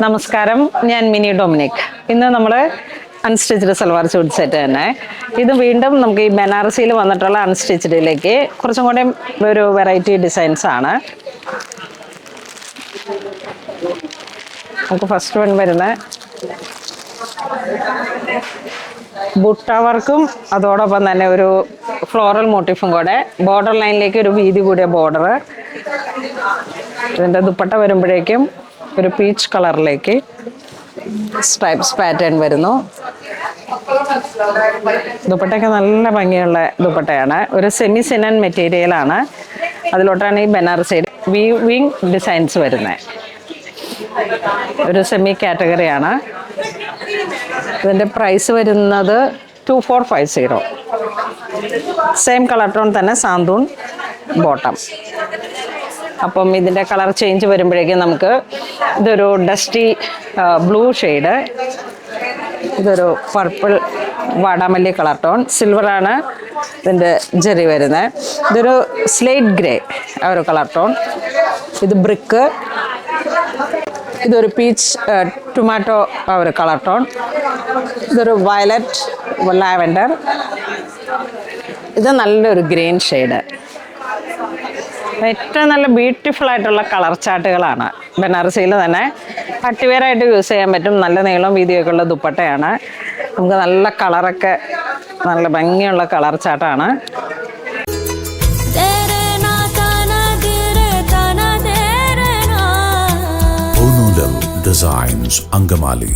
നമസ്കാരം, ഞാൻ mini Dominic. ഇന്ന് നമ്മൾ അൺസ്റ്റിച്ച്ഡ് സൽവാർ സ്യൂട്ട് സെറ്റ് തന്നെ. ഇത് വീണ്ടും നമുക്ക് ഈ ബനാറസിയിൽ വന്നിട്ടുള്ള അൺസ്റ്റിച്ച്ഡിലേക്ക് കുറച്ചും കൂടെ ഒരു വെറൈറ്റി ഡിസൈൻസ് ആണ്. നമുക്ക് ഫസ്റ്റ് വൺ വരുന്ന ബുട്ട വർക്കും അതോടൊപ്പം തന്നെ ഒരു ഫ്ലോറൽ മോട്ടീഫും കൂടെ, ബോർഡർ ലൈനിലേക്ക് ഒരു വീതി കൂടിയ ബോർഡർ. ഇതിൻ്റെ ദുപ്പട്ട വരുമ്പോഴേക്കും ഒരു പീച്ച് കളറിലേക്ക് സ്ട്രൈപ്സ് പാറ്റേൺ വരുന്നു. ദുപ്പട്ടയ്ക്ക് നല്ല ഭംഗിയുള്ള ദുപ്പട്ടയാണ്. ഒരു സെമി സിനൻ മെറ്റീരിയലാണ്. അതിലോട്ടാണ് ഈ ബനാറസി വീവിങ് ഡിസൈൻസ് വരുന്നത്. ഒരു സെമി കാറ്റഗറിയാണ്. ഇതിൻ്റെ പ്രൈസ് വരുന്നത് 2450. സെയിം കളർ ടോൺ തന്നെ, സാന്തൂൺ ബോട്ടം. അപ്പം ഇതിൻ്റെ കളർ ചേഞ്ച് വരുമ്പോഴേക്കും നമുക്ക് ഇതൊരു ഡസ്റ്റി ബ്ലൂ ഷെയ്ഡ്, ഇതൊരു പർപ്പിൾ വാടാമല്ലി കളർ ടോൺ, സിൽവറാണ് ഇതിൻ്റെ ജെറി വരുന്നത്. ഇതൊരു സ്ലേറ്റ് ഗ്രേ ആ ഒരു കളർ ടോൺ, ഇത് ബ്രിക്ക്, ഇതൊരു പീച്ച് ടൊമാറ്റോ ആ ഒരു കളർ ടോൺ, ഇതൊരു വയലറ്റ് ലാവൻഡർ, ഇത് നല്ലൊരു ഗ്രീൻ ഷെയ്ഡ്. ഏറ്റവും നല്ല ബ്യൂട്ടിഫുൾ ആയിട്ടുള്ള കളർ ചാർട്ടുകളാണ്. ബനാറസിയിൽ തന്നെ പട്ടുവെയറായിട്ട് യൂസ് ചെയ്യാൻ പറ്റും. നല്ല നീളം വീതിയൊക്കെ ഉള്ള ദുപ്പട്ടയാണ്. നമുക്ക് നല്ല കളറൊക്കെ, നല്ല ഭംഗിയുള്ള കളർ ചാർട്ടാണ്. Designs Angamali.